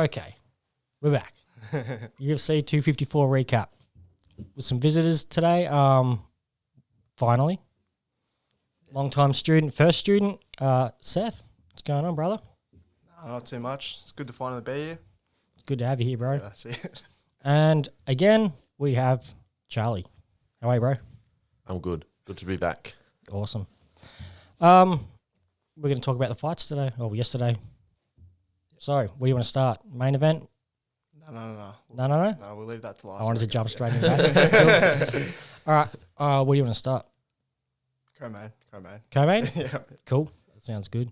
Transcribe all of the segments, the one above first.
Okay, we're back. UFC 254 recap with some visitors today. Finally, long-time student, first student, Seth. What's going on, brother? No, not too much. It's good to finally be here. Good to have you here, bro. Yeah, that's it. And again, we have Charlie. How are you, bro? I'm good. Good to be back. Awesome. We're going to talk about the fights today, or yesterday. Sorry, where do you want to start? Main event? No. No? No, we'll leave that to last. I wanted to reckon. jump straight into that. Cool. All right, where do you want to start? Co-main. Co-main? Yeah. Cool. That sounds good.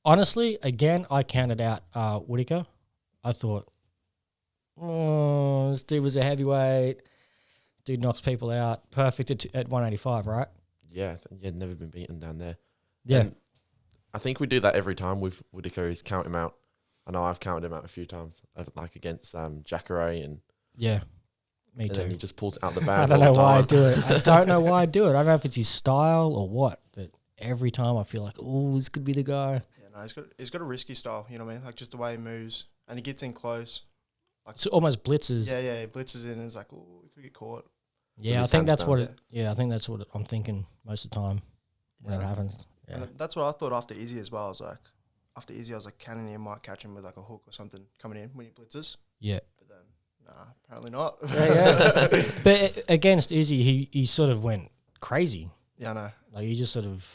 Honestly, again, I counted out Whittaker. I thought, this dude was a heavyweight. Dude knocks people out. Perfect at 185, right? Yeah, never been beaten down there. Yeah. And I think we do that every time with Whittaker is count him out. I know I've counted him out a few times, like against Jacare and Yeah. Me and too. then he just pulls it out the I bag. don't know all the why I time. do it. I don't know why I do it. I don't know if it's his style or what, but every time I feel like, oh, this could be the guy. Yeah, no, he's got a risky style, you know what I mean? Like just the way he moves. And he gets in close. Like It's almost blitzes. Yeah, he blitzes in and it's like, oh, he could get caught. Yeah, I his think hands that's down, what yeah. it. Yeah, I think that's what I'm thinking most of the time when it Yeah. happens. Yeah. And that's what I thought after Izzy as well. I was like, after Izzy, I was like, Cannonier might catch him with like a hook or something coming in when he blitzes. Yeah. But then, nah, apparently not. Yeah. But against Izzy, he sort of went crazy. Yeah, I know. Like he just sort of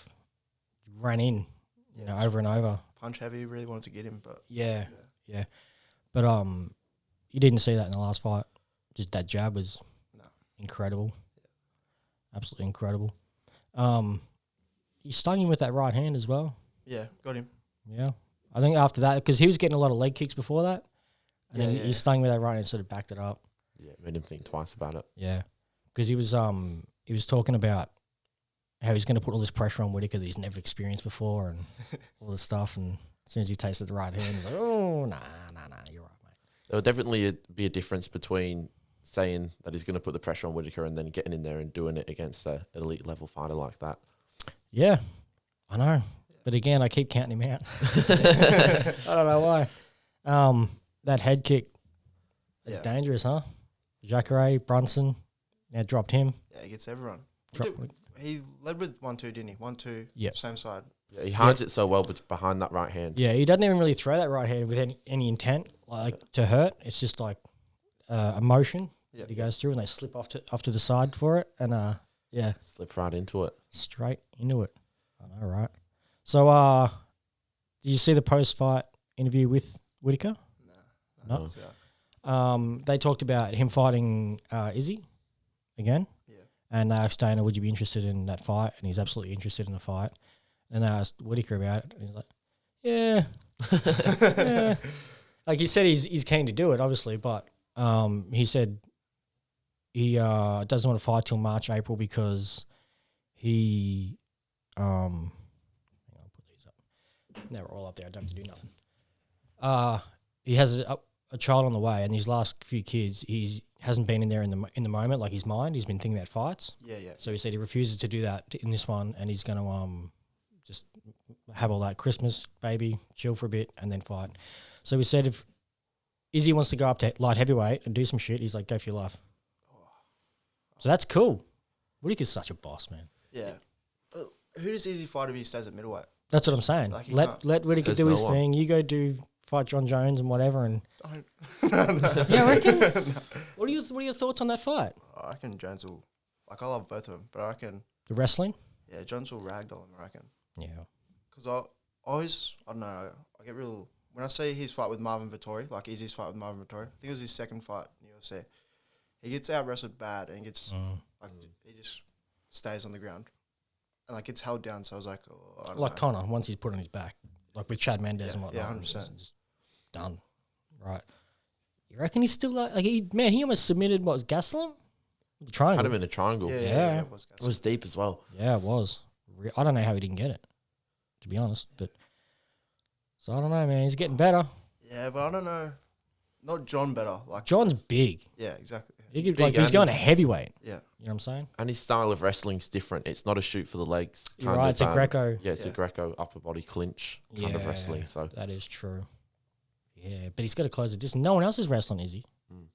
ran in, you know, just over and over. punch heavy, really wanted to get him, but Yeah. But you didn't see that in the last fight. Just that jab was incredible. Absolutely incredible. He stung him with that right hand as well. yeah, got him. Yeah. I think after that, because he was getting a lot of leg kicks before that, and then Yeah. he stung with that right hand and sort of backed it up. Yeah, made him think twice about it. Yeah. Because he was talking about how he's going to put all this pressure on Whittaker that he's never experienced before and all this stuff. And as soon as he tasted the right hand, he's like, oh, nah, you're right, mate. There will definitely be a difference between saying that he's going to put the pressure on Whittaker and then getting in there and doing it against an elite level fighter like that. Yeah, I know. But again, I keep counting him out. I don't know why. That head kick is dangerous, huh? Jacare, Brunson, now dropped him. Yeah, he gets everyone. Dropped, He led with 1-2, didn't he? 1-2, Yep. same side. Yeah, he hides it so well behind that right hand. yeah, he doesn't even really throw that right hand with any intent like to hurt. It's just like a motion that he goes through and they slip off to the side for it. And yeah, Slip right into it. straight into it. I know, right? So did you see the post-fight interview with Whittaker? No. So, They talked about him fighting Izzy again. yeah. And they asked Dana, would you be interested in that fight? And he's absolutely interested in the fight. And they asked Whittaker about it. And he's like, yeah. Yeah. Like he said he's keen to do it, obviously. But he said he doesn't want to fight till March, April because he hang on, I'll put these up. Now we're all up there. I don't have to do nothing. He has a child on the way, and his last few kids, he hasn't been in there in the moment, like his mind. He's been thinking about fights. Yeah. So he said he refuses to do that in this one, and he's going to just have all that Christmas baby, chill for a bit, and then fight. So he said if Izzy wants to go up to light heavyweight and do some shit, he's like, go for your life. So that's cool. Whittaker's such a boss, man. Yeah. But who does Izzy fight if he stays at middleweight? That's what I'm saying. Like, he let Whittaker There's do no his one. thing. You go fight John Jones and whatever. And No. yeah, I reckon. What are your thoughts on that fight? I reckon Jones will, like, I love both of them, but I reckon, The wrestling? yeah, Jones will ragdoll him, I reckon. Yeah. Because I always, I don't know, I get real, when I see his fight with Marvin Vettori, like Izzy's fight with Marvin Vettori, I think it was his second fight in the UFC, he gets out-wrestled bad and he gets, like, he just stays on the ground and, like, gets held down, so I was like, oh, I don't Like know. Connor, once he's put on his back, like with Chad Mendes Yeah, and whatnot. yeah, 100%. It's done. Right. You reckon he's still like he almost submitted what was Gastelum? The triangle. Had him in a triangle. Yeah. it was It was deep as well. Yeah, it was. I don't know how he didn't get it, to be honest. But so I don't know, man. He's getting better. Yeah, but I don't know. Not John better. Like John's big. Yeah, exactly. He could, Big like he's and going to he's- heavyweight. Yeah. You know what I'm saying? And his style of wrestling's different. It's not a shoot for the legs. You're right. It's a Greco. Yeah, it's Yeah. a Greco upper body clinch kind of wrestling. So that is true. Yeah, but he's got to close the distance. No one else is wrestling, is he? Mm.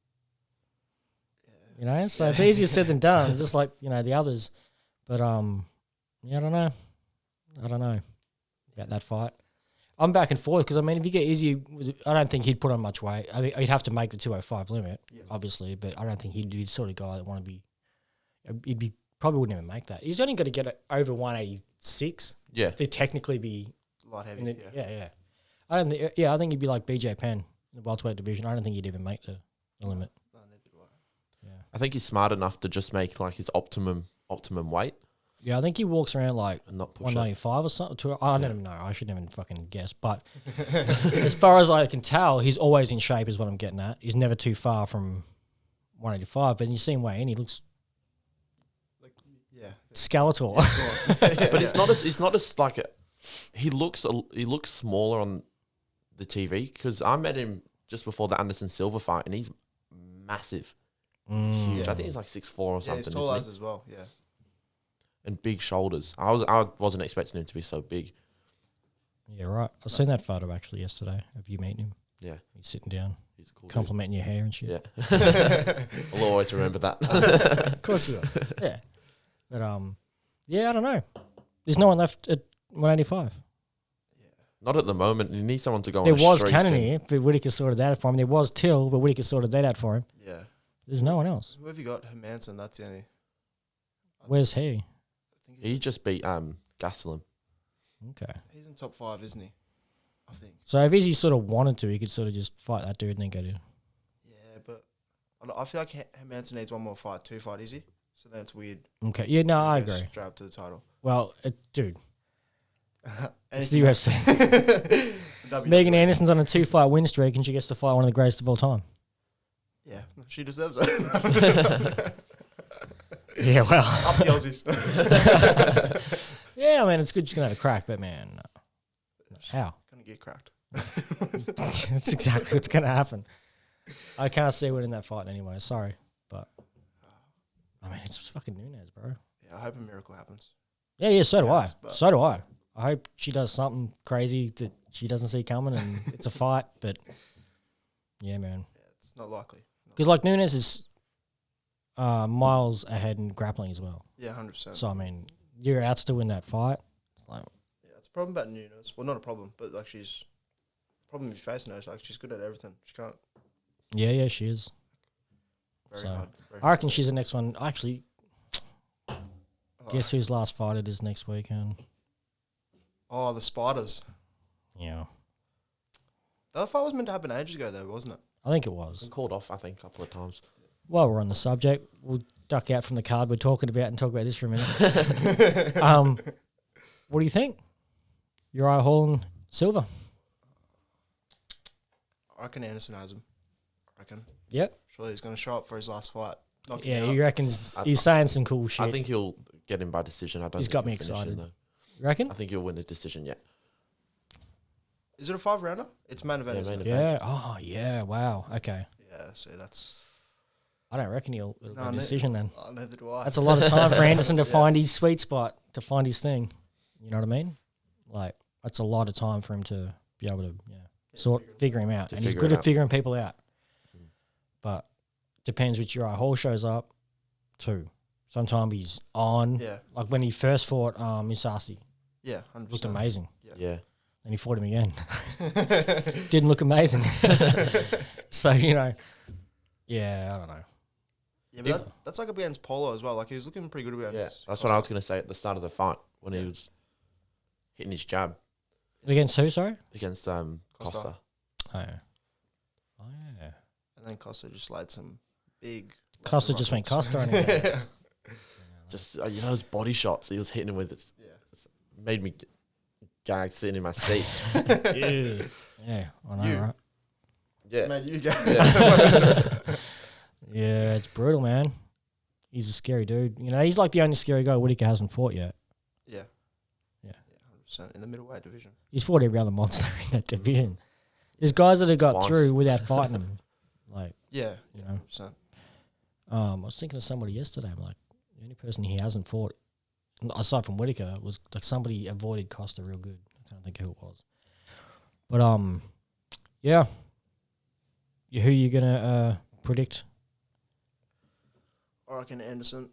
You know, so it's easier said than done. It's just like, you know, the others. But, yeah, I don't know. About that fight. I'm back and forth because, I mean, if you get Izzy, I don't think he'd put on much weight. I mean, he'd have to make the 205 limit, obviously, but I don't think he'd be the sort of guy that want to be, probably wouldn't even make that. He's only got to get it over 186 to technically be light heavy. Yeah. I think he'd be like BJ Penn in the welterweight division. I don't think he'd even make the limit. No, neither do I. Yeah. I think he's smart enough to just make like his optimum weight. Yeah, I think he walks around like And not push 195 or something. I don't even know. I shouldn't even fucking guess. But as far as I can tell, he's always in shape is what I'm getting at. He's never too far from 185. But you see him weigh in, he looks skeletal. But it's not as like he looks smaller on the TV because I met him just before the Anderson Silva fight and he's massive. Huge. I think he's like 6'4" or something. Yeah, he's tall as well. Yeah. And big shoulders. I wasn't expecting him to be so big. Yeah, right. I seen that photo actually yesterday of you meeting him. Yeah. He's sitting down, He's a cool complimenting your hair and shit. Yeah. I'll always remember that. Of course you will. Yeah. But yeah, I don't know. There's no one left at 185. Not at the moment. You need someone to go There on a was streak Cannon and- here, but Whittaker sorted that out for him. There was Till, but Whittaker sorted that out for him. Yeah. There's no one else. Who have you got? Hermanson, that's the only. Where's he? I think He just beat Gastelum. Okay. he's in top 5, isn't he? I think. So if Izzy sort of wanted to, he could sort of just fight that dude and then go to... Yeah, but I feel like Hermanson needs one more fight, 2 fight, is he? So then it's weird. Okay. Yeah, no, I He goes agree. Straight up to the title. Well, dude, it's the Anything UFC. else? Megan Anderson's on a 2-fight win streak and she gets to fight one of the greatest of all time. Yeah, she deserves it. Yeah, well. Up the Aussies. Yeah, I mean, it's good she's going to have a crack, but man, how? Gonna get cracked. That's exactly what's going to happen. I can't see winning that fight anyway. Sorry. But, I mean, it's fucking Nunes, bro. Yeah, I hope a miracle happens. Yeah, so do I. Yes, but- So do I. I hope she does something crazy that she doesn't see coming and it's a fight. But, yeah, man. Yeah, it's not likely. Because, like, Nunes is miles ahead in grappling as well. Yeah, 100%. So, I mean, you're out to win that fight. It's like, Yeah, it's a problem about Nunes. Well, not a problem, but like she's problem you're facing her is like she's good at everything. She can't. yeah, she is. Very So, hard. Very I reckon she's the next one. Actually, hard. guess whose last fight it is next weekend? Oh, the Spiders. Yeah. That fight was meant to happen ages ago, though, wasn't it? I think it was. Been called off, I think, a couple of times. While we're on the subject, we'll duck out from the card we're talking about and talk about this for a minute. What do you think? Uriah Hall and Silva? I reckon Anderson has him. I reckon. Yep. Surely he's going to show up for his last fight. Knock Yeah, him out. he reckons he's saying some cool shit. I think he'll get him by decision. I don't. He's think got he'll me finish him, excited. though. You reckon? I think he'll win the decision. Yeah. Is it a 5-rounder? It's main event. Yeah, isn't main it? event. Yeah. Oh, yeah. Wow. Okay. Yeah, so that's. I don't reckon it'll be a ne- decision then. Oh, neither do I. That's a lot of time for Anderson to Yeah. find his sweet spot, to find his thing. You know what I mean? Like, that's a lot of time for him to be able to figure him out. To And he's figure good it at out. figuring people out. But depends which Uriah Hall shows up too. Sometimes he's on. Yeah. Like when he first fought Misasi, Yeah, 100%. looked amazing. Yeah. And he fought him again. Didn't look amazing. So, you know, yeah, I don't know. Yeah, but that's like against Polo as well. Like he was looking pretty good against. Yeah. That's what I was going to say at the start of the fight when he was hitting his jab Against who, sorry? against Costa. Costa. Oh, yeah. Oh, yeah. And then Costa just laid some big. Costa just went Costa on his ass. Just those body shots he was hitting him with. It's made me gag sitting in my seat. Yeah, I know, You. right? Yeah. Man, you go. Yeah, it's brutal, man. He's a scary dude. You know, he's like the only scary guy Whittaker hasn't fought yet. Yeah. Yeah. 100% in the middleweight division. He's fought every other monster in that division. There's guys that have got Once. through without fighting them. Like, Yeah. you know. 100%. I was thinking of somebody yesterday. I'm like, the only person he hasn't fought, aside from Whittaker, was like somebody avoided Costa real good. I can't think who it was. But yeah, who you gonna predict? I reckon Anderson.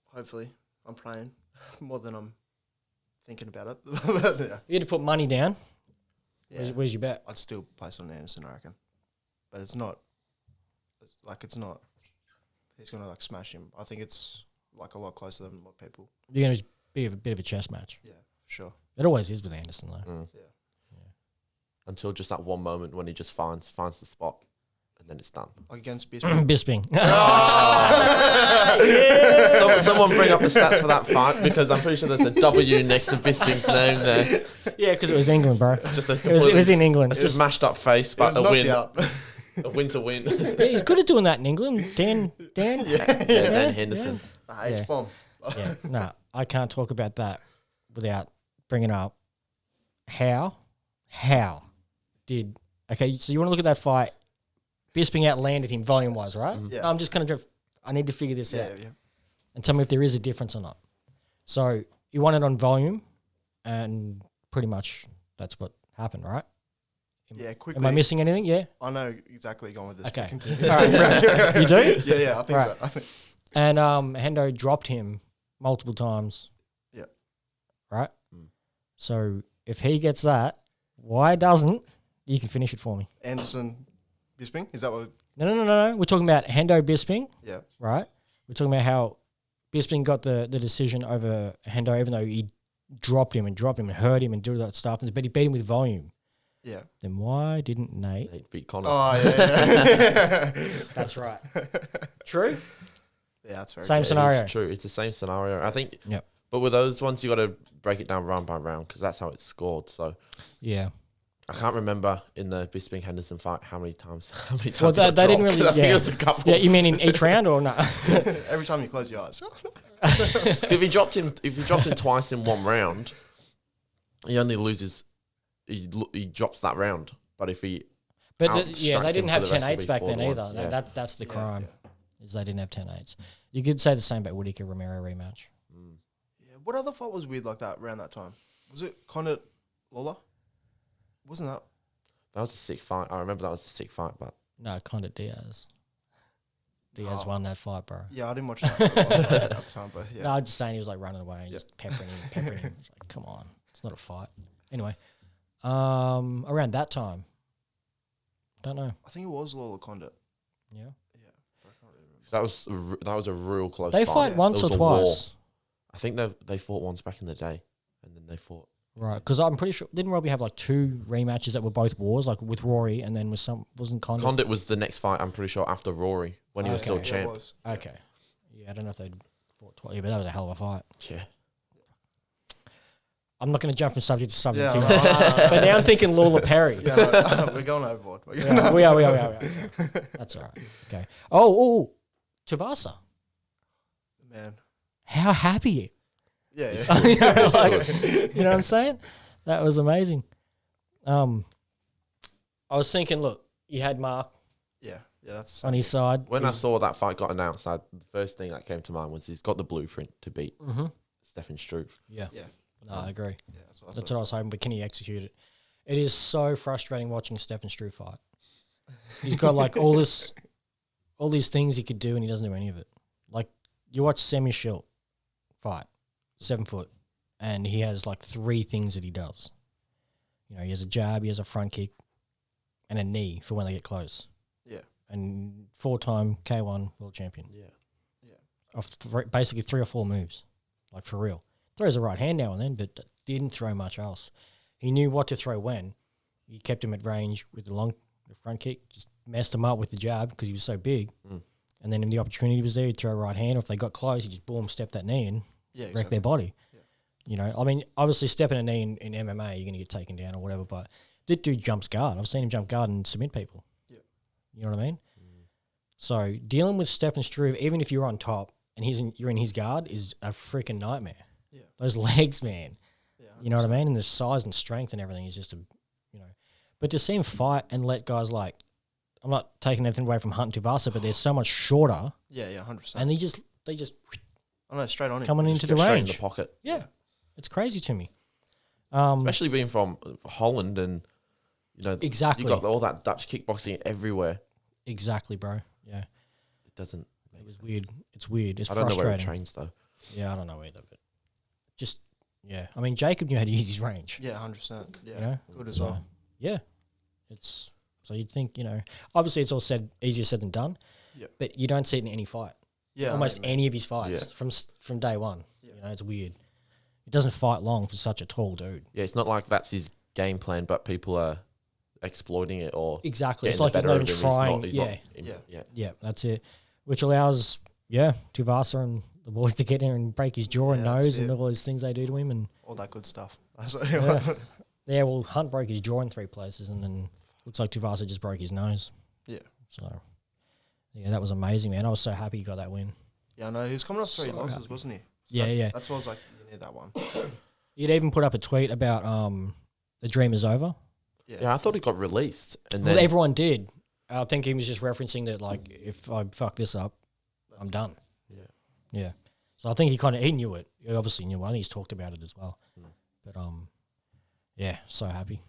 Hopefully, I'm praying more than I'm thinking about it. But yeah. You had to put money down. Yeah. Where's your bet? I'd still place on Anderson, I reckon. But it's not. It's not. He's gonna like smash him. I think it's like a lot closer than what people. You're gonna be a bit of a chess match. Yeah, sure. It always is with Anderson though. Yeah. Until just that one moment when he just finds the spot, and then it's done. Like against Bisping. Bisping. Someone bring up the stats for that fight because I'm pretty sure there's a W next to Bisping's name there. Yeah, because it was England, bro. Just a It was in England. a smashed up face, but a win. Out. A win's a win. Yeah, he's good at doing that in England. Dan. Dan Henderson. H bomb. Yeah, no, I can't talk about that without bringing up how did okay. So you want to look at that fight? Bisping outlanded him volume wise, right? Yeah. I'm just kind of I need to figure this out Yeah. and tell me if there is a difference or not. So you won it on volume, and pretty much that's what happened, right? Yeah, quickly. Am I missing anything? Yeah. I know exactly where you're going with this. Okay. Continue. All right. You do? Yeah, I think Right. so. And Hendo dropped him multiple times. Yeah. Right? So if he gets that, why doesn't you can finish it for me? Anderson, Bisping, is that what? No. We're talking about Hendo Bisping, Yeah. right? We're talking about how Bisping got the decision over Hendo, even though he dropped him and hurt him and did all that stuff, but he beat him with volume. Yeah. Then why didn't Nate? Nate beat Connor. Oh, yeah. That's right. True? Yeah, that's very Same good. scenario. It's true. It's the same scenario. I think. Yep. But with those ones, you got to break it down round by round because that's how it's scored. So Yeah. I can't remember in the Bisping Henderson fight how many times. Well, he they got didn't dropped. really. I think Yeah. it was a couple. Yeah, you mean in each round or not? Every time you close your eyes. If he dropped him twice in one round, he only loses. He drops that round. But if he, But outstructs they didn't him have for the rest 10-8s of back the then fourth either. one. Yeah. That's the crime. Is they didn't have 10-8s. You could say the same about Whittaker Romero rematch. Yeah. What other fight was weird like that around that time? Was it Conor Lawler? Wasn't that? That was a sick fight. I remember that was a sick fight, but No, Condor Diaz. Diaz Oh. won that fight, bro. Yeah, I didn't watch that at the time, but yeah. No, I'm just saying he was like running away and just peppering him. It's like, come on, it's not a fight. Anyway, around that time, don't know. I think it was Lawler Condit. Yeah, Yeah. But I can't really remember. that was a real close they fight. fight yeah. once There or was a war. twice, I think they fought once back in the day, and then they fought. right? Because I'm pretty sure didn't Robbie have like 2 rematches that were both wars, like with Rory and then wasn't Condor? Condit was the next fight. I'm pretty sure after Rory when he was still Okay. Yeah, it champ. was. Okay, yeah, I don't know if they'd fought twice, but that was a hell of a fight. Yeah. I'm not going to jump from subject to subject, Yeah, too right. much. But now I'm thinking Lawler Perry. Yeah, no, we're going overboard. Yeah, we are. That's all right. Okay. Oh, Tavasa. Man. How happy. Yeah, He's yeah. good. He's Like, good. you know what I'm saying? That was amazing. I was thinking, look, you had Mark Yeah, that's on his side. When I saw that fight got announced, the first thing that came to mind was he's got the blueprint to beat Stefan Struve. Yeah. Yeah. No, I agree. Yeah, That's what I was hoping, but can he execute it? It is so frustrating watching Stefan Struve fight. He's got like all these things he could do, and he doesn't do any of it. Like you watch Semi Schilt fight, 7 foot, and he has like 3 things that he does. You know, he has a jab, he has a front kick, and a knee for when they get close. Yeah. And 4-time K1 world champion. Yeah. Of basically 3 or 4 moves, like for real. Throws a right hand now and then, but didn't throw much else. He knew what to throw when. He kept him at range with the front kick, just messed him up with the jab because he was so big. And then when the opportunity was there, he'd throw a right hand. Or if they got close, he just boom, step that knee and wreck their body. Yeah. You know, I mean, obviously stepping a knee in MMA, you're going to get taken down or whatever, but that dude jumps guard. I've seen him jump guard and submit people. Yeah. You know what I mean? So dealing with Stefan Struve, even if you're on top and you're in his guard, is a freaking nightmare. Yeah. Those legs, man. Yeah, You know what I mean? And the size and strength and everything is just But to see him fight and let guys like, I'm not taking anything away from Hunt and Tuvasa, but they're so much shorter, Yeah, 100%. and they just I know, straight on him. coming into the Get straight in range. the pocket. Yeah, it's crazy to me. Especially being from Holland and You know, Exactly. You got all that Dutch kickboxing everywhere. Exactly, bro. Yeah. It doesn't. It was weird. It's weird. It's I don't know frustrating. where it trains though. Yeah, I don't know either, but just yeah. I mean, Jacob knew how to use his range. Yeah, 100%. Yeah, You know? good as So, well. Yeah, it's so you'd think obviously it's all easier said than done. Yep. But you don't see it in any fight. Yeah, Almost I know, any of his fights Yeah. from day one. Yeah. It's weird. He doesn't fight long for such a tall dude. Yeah, it's not like that's his game plan, but people are exploiting it or Exactly. It's getting like the he's better not of even him. He's trying. not- he's Yeah. not- yeah. Yeah, that's it. Which allows Tuvasa and the boys to get in and break his jaw and Yeah, that's nose and it. all those things they do to him. And all that good stuff. That's yeah, well, Hunt broke his jaw in 3 places, and then looks like Tuvasa just broke his nose. Yeah. So, yeah, that was amazing, man. I was so happy he got that win. Yeah, I know. He was coming off 3 So losses, happy. wasn't he? Yeah. That's why I was like, you need that one. He'd even put up a tweet about the dream is over. Yeah, I thought he got released, and Well, then everyone did. I think he was just referencing that, like, if I fuck this up, I'm done. Yeah. Yeah. So I think he knew it. He obviously knew it. I think he's talked about it as well. But yeah, so happy.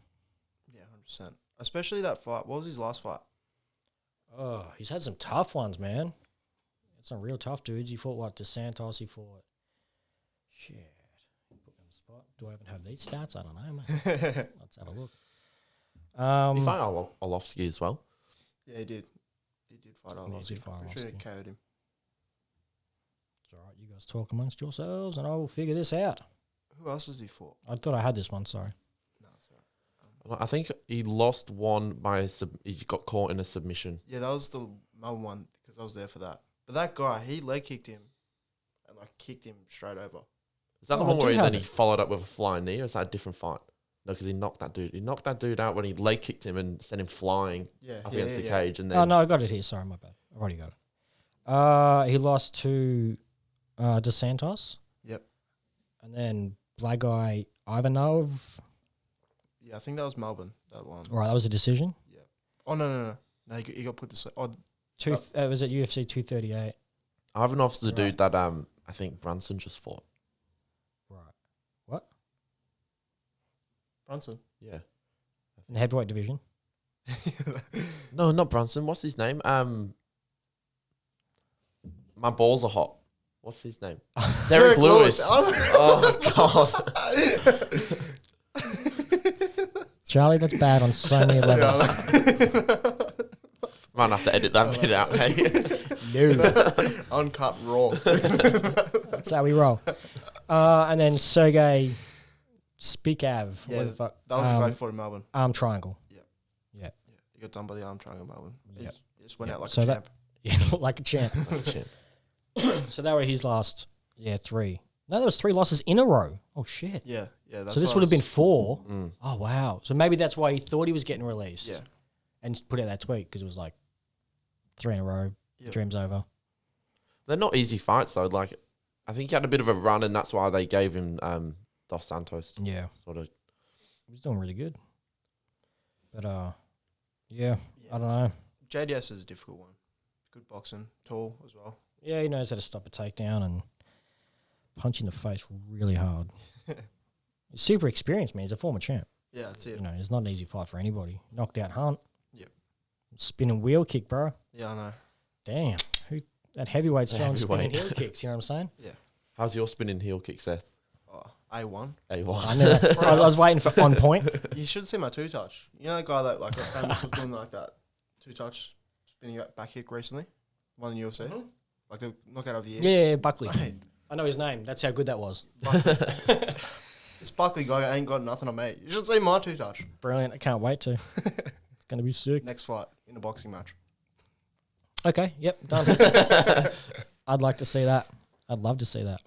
Yeah, 100%. Especially that fight. What was his last fight? Oh, he's had some tough ones, man. Some real tough dudes. He fought what? DeSantos. He fought. Shit. Put me on the spot. Do I even have these stats? I don't know, man. Let's have a look. he fought Orlovsky as well. Yeah, he did. He did fight Yeah, he Arlovsky. did fight Pretty sure he Arlovsky. KO'd him. It's all right. You guys talk amongst yourselves, and I will figure this out. Who else has he fought? I thought I had this one. Sorry. No, that's all right. I think he lost one by he got caught in a submission. Yeah, that was the Melbourne one because I was there for that. But that guy, he leg kicked him and like kicked him straight over. Is that the Oh, one I where do then have he it. followed up with a flying knee, or is that a different fight? No, because he knocked that dude. He knocked that dude out when he leg kicked him and sent him flying Yeah, up yeah, against yeah, the yeah. cage, and then Oh no, I got it here. Sorry, my bad. I've already got it. He lost to DeSantos, Yep. and then black guy Ivanov. Yeah, I think that was Melbourne. That one. All right, that was a decision. Oh no! No, he got put to sleep. Oh, It was at UFC 238. Ivanov's the Right. dude that I think Brunson just fought. Right. What? Brunson. Yeah. In the heavyweight division. No, not Brunson. What's his name? My balls are hot. What's his name? Derek Lewis. Oh god. Charlie, that's bad on so many levels. Might have to edit that bit out, hey. No. Uncut raw. That's how we roll. And then Sergey Spikav. Yeah, what the fuck? That was the guy for in Melbourne. Arm triangle. Yeah, he got done by the arm triangle Melbourne. Yep. He just went Yep. out like So a that- champ. Yeah, like a champ. So that were his last, 3. No, there was 3 losses in a row. Oh, shit. Yeah. That's So this why would have I been was- 4. Mm. Oh, wow. So maybe that's why he thought he was getting released. Yeah. And put out that tweet because it was like 3 in a row. Yep. Dream's over. They're not easy fights though. Like, I think he had a bit of a run, and that's why they gave him Dos Santos. Yeah. Sort of. He was doing really good. But, yeah, I don't know. JDS is a difficult one. Good boxing, tall as well. Yeah, he knows how to stop a takedown and punch in the face really hard. He's super experienced, man. He's a former champ. Yeah, that's it. You know, it's not an easy fight for anybody. Knocked out Hunt. Yep. Spinning wheel kick, bro. Yeah, I know. Damn. That heavyweight's The throwing spinning heavyweight. heel kicks, you know what I'm saying? How's your spinning heel kick, Seth? Oh, A1. A1. I knew that. I was waiting for on point. You should see my 2-touch. You know that guy that like got famous was doing like that 2-touch spinning back kick recently? One in UFC? Like the knockout of the year? Yeah, Buckley. Mate, I know his name. That's how good that was. this Buckley guy ain't got nothing on me. You should see my 2-touch. Brilliant. I can't wait to. It's going to be sick. Next fight in a boxing match. Okay, yep, done. I'd like to see that. I'd love to see that.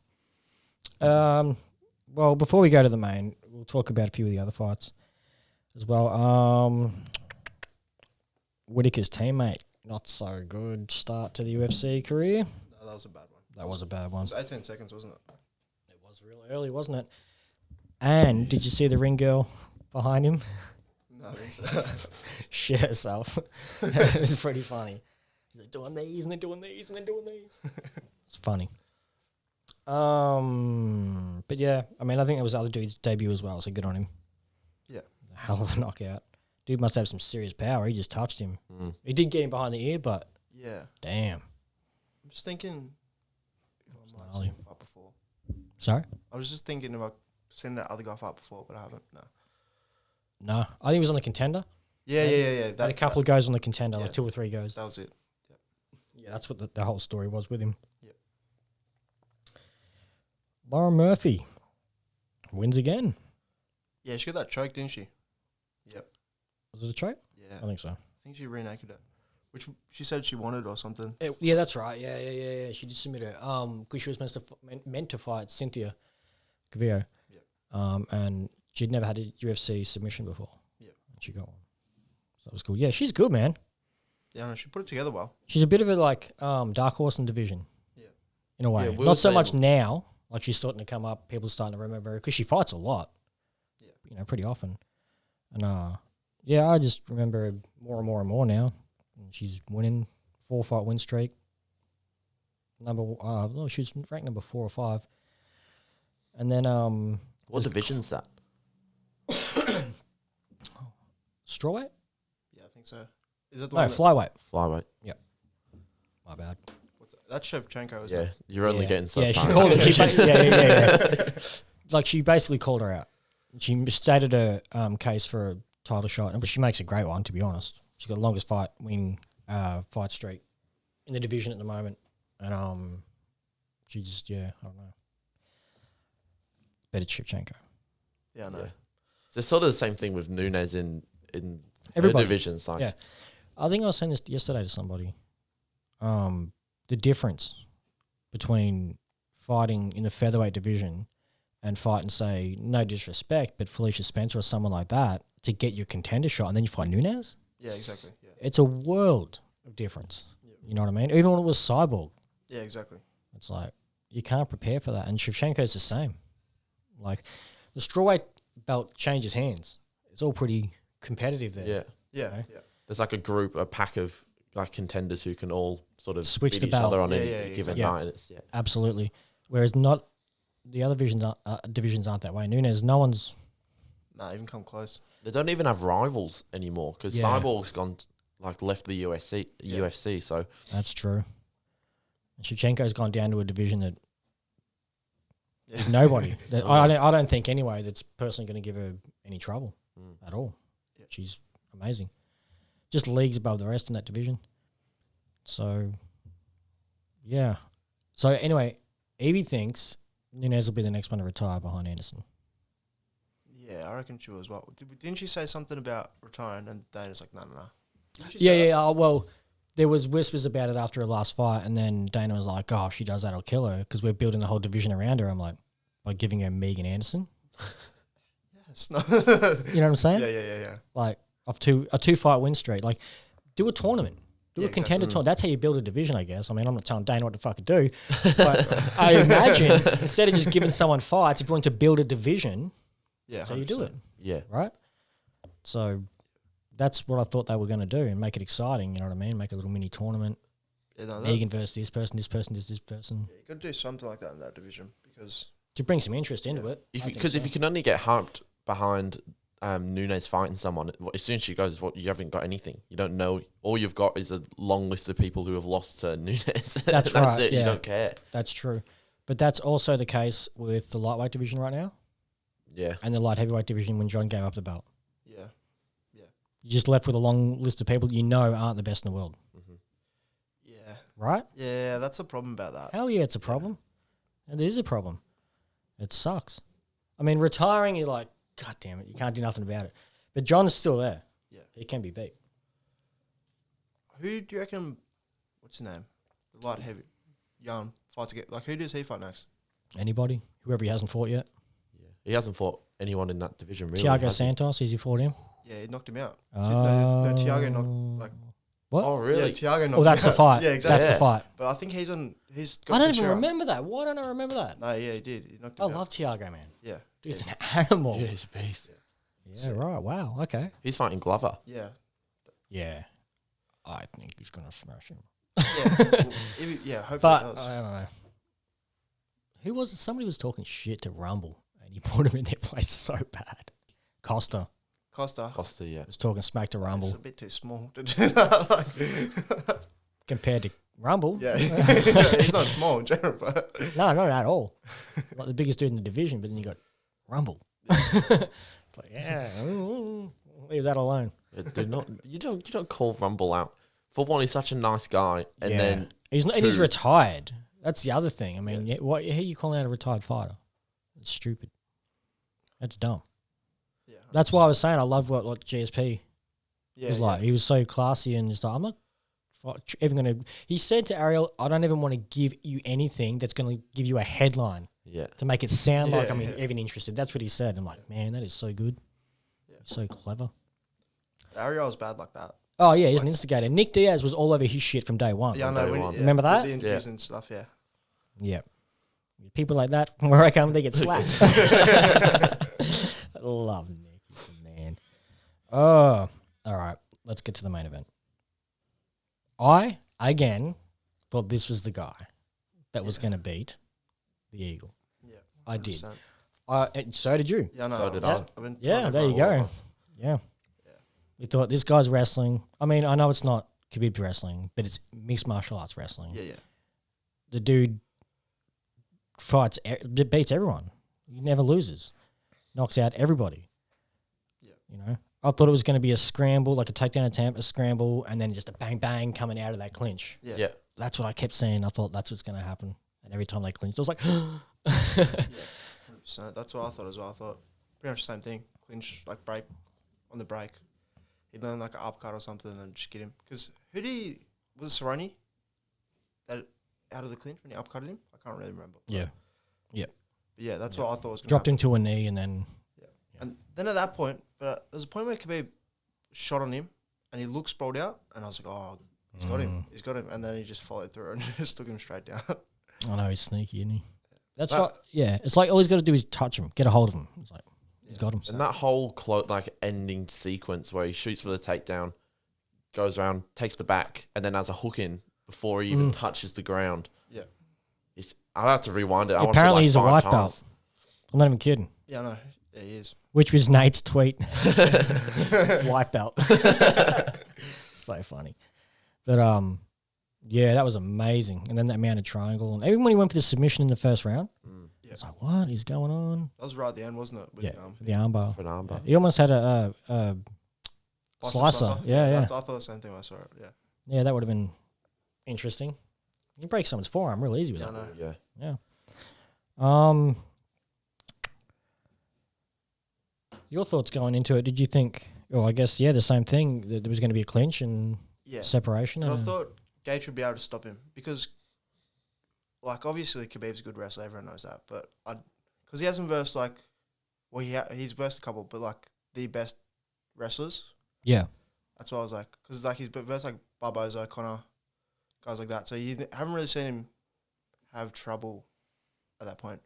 Well, before we go to the main, we'll talk about a few of the other fights as well. Whittaker's teammate, not so good start to the UFC career. No, that was a bad one. That was a bad one. It was 18 seconds, wasn't it? It was real early, wasn't it? And did you see the ring girl behind him? No, I didn't see that. Shit herself. It's pretty funny. They're doing these and they're doing these and they're doing these. It's funny. But yeah, I mean, I think there was other dude's debut as well, so good on him. Yeah. Hell of a knockout. Dude must have some serious power. He just touched him. He did get him behind the ear, but Yeah. damn. I'm just thinking if I might have gnarly. seen him fight before. Sorry? I was just thinking if I've seen that other guy fight before, but I haven't. No. No. I think he was on the Contender. Yeah. Had a couple of goes on the Contender, like yeah. 2 or 3 goes. That was it. Yeah, that's what the whole story was with him. Yep. Lauren Murphy wins again. Yeah, she got that choke, didn't she? Yep. Was it a choke? Yeah. I think so. I think she re-naked it, which she said she wanted or something. Yeah, that's right. Yeah. She did submit it. Because she was meant to fight Cynthia Cavillo. Yep. And she'd never had a UFC submission before. Yep. And she got one. So that was cool. Yeah, she's good, man. Yeah, no, she put it together well. She's a bit of a dark horse in division. Yeah. In a way. Yeah, we were Not so saying- much now. Like she's starting to come up. People starting to remember her because she fights a lot. Yeah. Pretty often. And yeah, I just remember her more and more now. And she's winning 4-fight win streak. She was ranked number 4 or 5. And then What division's that? strawweight? Yeah, I think so. Is that the No, one? That, flyweight. Flyweight. My bad. what's that? That's Shevchenko, isn't Yeah, it? you're only getting so yeah, far. she called it. Yeah. Like she basically called her out. She stated her case for a title shot, but she makes a great one, to be honest. She's got the longest fight streak in the division at the moment, and she just I don't know, better Shevchenko. Yeah, I know. Yeah. So it's sort of the same thing with Nunes in her Everybody. divisions. Like, Yeah. I think I was saying this yesterday to somebody. The difference between fighting in the featherweight division and fighting, say, no disrespect, but Felicia Spencer or someone like that to get your contender shot, and then you fight Nunes. Yeah, exactly. Yeah. It's a world of difference. Yep. You know what I mean? Even when it was Cyborg, Yeah, exactly. it's like you can't prepare for that. And Shevchenko's the same. Like the strawweight belt changes hands. It's all pretty competitive there. yeah. Yeah, Okay. yeah. There's like a pack of like contenders who can all sort of Switch beat the each belt. other on Yeah, any yeah, given exactly. night. And it's, Absolutely. Whereas not the other divisions aren't that way. Nunes, no one's. Nah, even come close. They don't even have rivals anymore because Yeah. Cyborg's left the UFC. So That's true. And Shevchenko's gone down to a division that Yeah. there's nobody. I don't think anyway that's personally going to give her any trouble at all. Yeah. She's amazing. Just leagues above the rest in that division. So, yeah. So anyway, Evie thinks Nunes will be the next one to retire behind Anderson. Yeah, I reckon she will as well. Didn't she say something about retiring? And Dana's like, no. Yeah. Well, there was whispers about it after her last fight, and then Dana was like, "Oh, if she does that, I'll kill her," because we're building the whole division around her. I'm like, by giving her Megan Anderson. Yes. No. You know what I'm saying? Yeah. Like a 2-fight win streak. Like, do a tournament. Do Yeah, a contender exactly. tournament. That's how you build a division, I guess. I mean, I'm not telling Dana what to fucking do, but I imagine instead of just giving someone fights, if you want to build a division, Yeah. that's how you do it, yeah, right? So that's what I thought they were going to do and make it exciting. You know what I mean? Make a little mini tournament. Yeah, no, Megan versus this person, this person, this person. you got to do something like that in that division because To bring some interest into Yeah. it. because if you can only get hyped behind Nunes fighting someone, as soon as she goes, you haven't got anything. You don't know. All you've got is a long list of people who have lost to Nunes. That's right, it. yeah. You don't care. That's true. But that's also the case with the lightweight division right now Yeah, and the light heavyweight division when John gave up the belt. yeah, You're just left with a long list of people that you know aren't the best in the world, yeah, right? yeah. That's the problem about that. Hell yeah, it's a problem. It is a problem. It sucks. I mean, retiring, you're like, God damn it, you can't do nothing about it. But John's still there. Yeah. He can be beat. Who do you reckon? What's his name? The light heavy, young fights again. Like who does he fight next? Anybody? Whoever he hasn't fought yet. he hasn't fought anyone in that division really. Thiago has he? Santos, has he fought him? Yeah, he knocked him out. Oh. Thiago knocked like. What? Oh really? Yeah, Thiago knocked. Oh, that's him the out. fight. Yeah, exactly. That's the fight. But I think he's on. He's. Got I don't even Teixeira. remember that. Why don't I remember that? No, yeah, he did. He knocked him I out. love Thiago, man. Yeah, Dude's yeah, an animal. Yeah, he's a beast. Yeah, right. Wow. Okay. He's fighting Glover. yeah. Yeah. I think he's going to smash him. Yeah, hopefully But it does. I don't know. Who was it? Somebody was talking shit to Rumble and he put him in their place so bad. Costa. Costa. Yeah. was talking smack to Rumble It's a bit too small to do that. Like, compared to Rumble. yeah, he's not small in general, but No, not at all. Like the biggest dude in the division, but then you got Rumble. It's like, yeah, leave that alone. You don't call Rumble out. For one, he's such a nice guy, and then he's retired. That's the other thing. I mean, how are you calling out a retired fighter? It's stupid. That's dumb. yeah, That's why I was saying I love what GSP yeah, was like. He was so classy and just like, I'm not even going to. He said to Ariel, I don't even want to give you anything that's going to give you a headline to make it sound like I'm even interested. That's what he said. I'm like, man, that is so good. Yeah. So clever. Ariel's bad like that. Oh, yeah, he's an instigator. Nick Diaz was all over his shit from day one. Yeah, I know. Remember that? The interviews and stuff, yeah. Yeah. People like that, where I come, they get slapped. I love Nick, man. Oh, all right. Let's get to the main event. I, again, thought this was the guy that was going to beat the Eagle. Yeah. 100%. I did. And so did you. Yeah, no. So did I. Yeah, there you go. Yeah. We thought this guy's wrestling. I mean, I know it's not Khabib's wrestling, but it's mixed martial arts wrestling. Yeah, yeah. The dude beats everyone. He never loses. Knocks out everybody. Yeah. You know? I thought it was going to be a scramble, like a takedown attempt, a scramble, and then just a bang, bang coming out of that clinch. Yeah. That's what I kept saying. I thought that's what's going to happen. And every time they clinched, I was like, Yeah, 100%. That's what I thought as well. I thought pretty much the same thing. Clinch, like break on the break. He'd learn like an upcut or something and just get him. Because was it Cerrone that out of the clinch when he upcutted him? I can't really remember. yeah. But yeah, that's what I thought was going to Dropped happen. into a knee and then. Yeah. And then at that point, but there's a point where Khabib shot on him and he looked sprawled out and I was like, oh, he's got him. He's got him. And then he just followed through and just took him straight down. I know he's sneaky, isn't he? That's what. Yeah, it's like all he's got to do is touch him, get a hold of him. It's like he's got him. And that whole ending sequence where he shoots for the takedown, goes around, takes the back, and then has a hook in before he even touches the ground. Yeah. I'll have to rewind it. I Apparently watched it he's a like white 5 belt. times. I'm not even kidding. Yeah, I know. Yeah, he is. Which was Nate's tweet. White belt. So funny. But yeah, that was amazing. And then that mounted triangle. And even when he went for the submission in the first round, Yeah. it's like, what is going on? That was right at the end, wasn't it? With, Yeah, the armbar. For an armbar. He almost had a slicer. Yeah. I thought the same thing when I saw it. Yeah. Yeah, that would have been interesting. You break someone's forearm real easy with Yeah, I that. know. Yeah. Yeah. Your thoughts going into it? Did you think? Well, I guess the same thing. That there was going to be a clinch and Yeah. separation. But I and thought Gage would be able to stop him because, like, obviously Khabib's a good wrestler. Everyone knows that. But because he hasn't versed he's versed a couple, but like the best wrestlers. yeah, That's why I was like, because like he's versed like Barboza, Connor, guys like that. So you haven't really seen him have trouble at that point.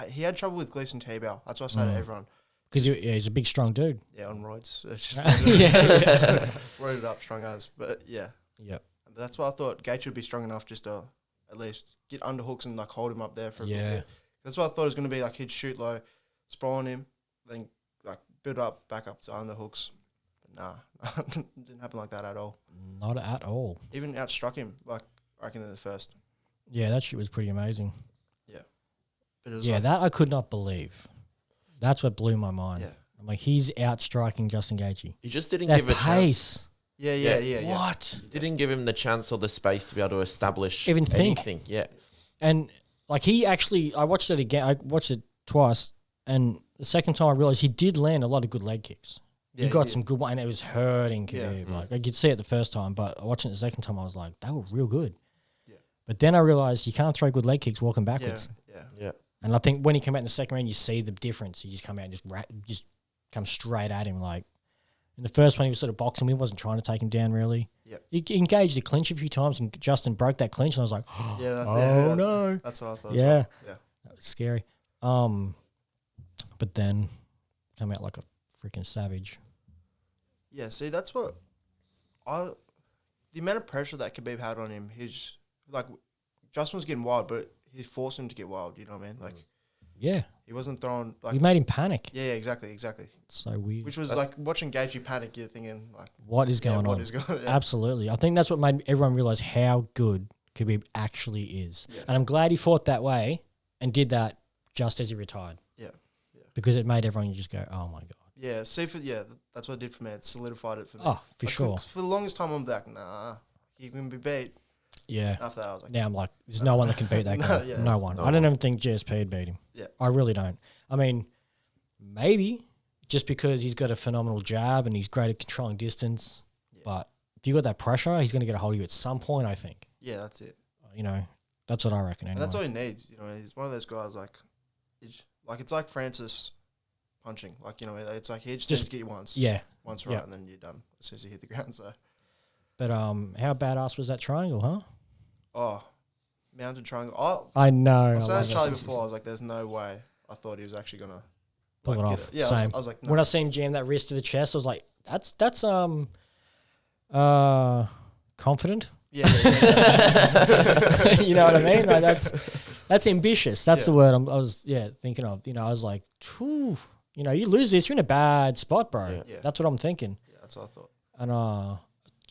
He had trouble with Gleason Tebow. That's what I say to everyone. because he's a big, strong dude. Yeah, on roids. It's just Yeah. roided up, strong as. But yeah. Yep. But that's why I thought Gage would be strong enough just to at least get underhooks and like hold him up there for a Yeah. bit. That's what I thought it was going to be. Like he'd shoot low, sprawl on him, then like build up, back up to underhooks. But nah, it didn't happen like that at all. Not at all. Even outstruck him, like I reckon in the first. Yeah, that shit was pretty amazing. But it was Yeah, like, that I could not believe. That's what blew my mind. Yeah. I'm like, he's outstriking Justin Gaethje. He just didn't That give a chance. pace. yeah. What? He didn't give him the chance or the space to be able to establish Even think. anything. Yeah. And like he actually, I watched it again. I watched it twice, and the second time I realized he did land a lot of good leg kicks. Yeah, he got did. some good one, and it was hurting Khabib. Yeah. Like I could see it the first time, but watching it the second time, I was like, they were real good. Yeah. But then I realized you can't throw good leg kicks walking Yeah, backwards. Yeah. And I think when he came out in the second round, you see the difference. He just come out and just come straight at him. Like in the first one, he was sort of boxing. He wasn't trying to take him down really. Yeah. He engaged the clinch a few times, and Justin broke that clinch, and I was like, Yeah. oh no. That's what I thought. Yeah. Yeah. That was scary. But then come out like a freaking savage. Yeah, see, that's what the amount of pressure that Khabib had on him, his like Justin was getting wild, but he forced him to get wild, you know what I mean? Like Yeah. He wasn't throwing like. You made him panic. Yeah, exactly. It's so weird. Which was like watching Gaethje panic. You're thinking like, what is going on? What is going? Yeah. Absolutely. I think that's what made everyone realize how good Khabib actually is. Yeah. And I'm glad he fought that way and did that just as he retired. Yeah. Because it made everyone just go, oh my God. Yeah, that's what it did for me. It solidified it for me. Oh, for sure. For the longest time, I'm like, nah, he can be beat. Yeah. After that, I was like, now I'm like, there's no one that can beat that guy. Yeah. No one. No I don't one. even think GSP would beat him. Yeah. I really don't. I mean, maybe just because he's got a phenomenal jab and he's great at controlling distance. Yeah. But if you got that pressure, he's going to get a hold of you at some point, I think. yeah, that's it. You know, that's what I reckon. Anyway. And that's all he needs. You know, he's one of those guys it's like Francis punching. Like, you know, it's like he just needs to get you once. Yeah. Once right, and then you're done as soon as you hit the ground. So, But how badass was that triangle, huh? oh, mounted triangle. I know. I I said love to Charlie that. before. I was like, "There's no way." I thought he was actually gonna Pull it get off. Yeah, Same. I was like, no. When I seen him jam that wrist to the chest, I was like, that's confident. Yeah. You know what I mean? Like that's ambitious. That's the word I was thinking of. You know, I was like, whew, you know, you lose this, you're in a bad spot, bro. Yeah. That's what I'm thinking. Yeah, that's what I thought. And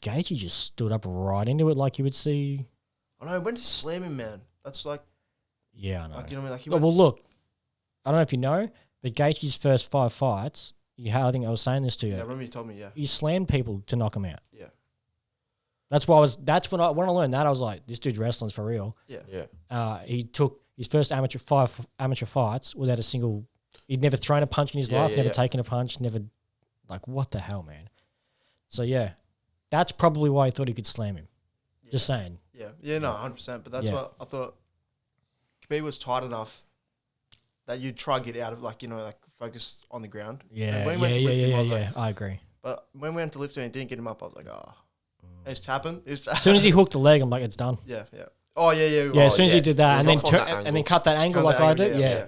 Gaethje just stood up right into it like you would see. I know. He went to slam him, man. That's like, Yeah, I know. you know what I mean? Like he Well, went, look, I don't know if you know, but Gaethje's first 5 fights, I think I was saying this to you. yeah, I remember you told me. Yeah. He slammed people to knock them out. Yeah. That's when I learned that, I was like, this dude's wrestling's for real. Yeah. Yeah. He took his first amateur fights without a single. He'd never thrown a punch in his life, never taken a punch, never. Like, what the hell, man? So yeah, that's probably why he thought he could slam him. Yeah. Just saying. Yeah. Yeah. No, 100%. But that's what I thought. Khabib was tight enough that you'd try to get out of, like, you know, like focus on the ground. Yeah. And when he went to lift him, I was like, I agree. but when we went to lift him and didn't get him up, I was like, he's tapping. As soon as he hooked the leg, I'm like, it's done. Yeah. Yeah. Oh yeah. Yeah. As soon as he did that, He and was then off on that and then angle. cut that angle Cut like the I angle, did. yeah.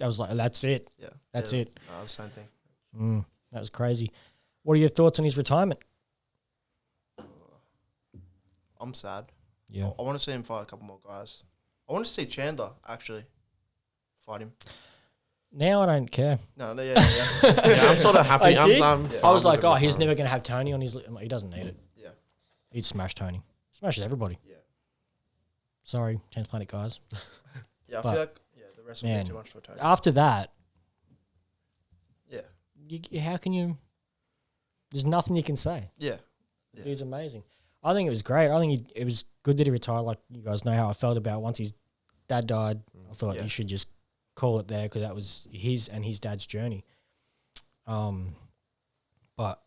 I was like, that's it. Yeah. That's yeah. it. No, it's the same thing. That was crazy. What are your thoughts on his retirement? I'm sad. Yeah. I want to see him fight a couple more guys. I want to see Chandler actually fight him. Now I don't care. No, yeah. Yeah, I'm sort of happy. I did. I'm I fine was with like, him he's now. never going to have Tony on his list. He doesn't need it. Yeah. He'd smash Tony. Smashes everybody. Yeah. Sorry, Transplanet guys. Yeah, I But, feel like the rest would man, be too much for Tony. After that, Yeah. how can you... There's nothing you can say. Yeah. The dude's amazing. I think it was great. I think it was good that he retired. Like, you guys know how I felt about once his dad died. I thought Yeah. you should just call it there because that was his and his dad's journey. But,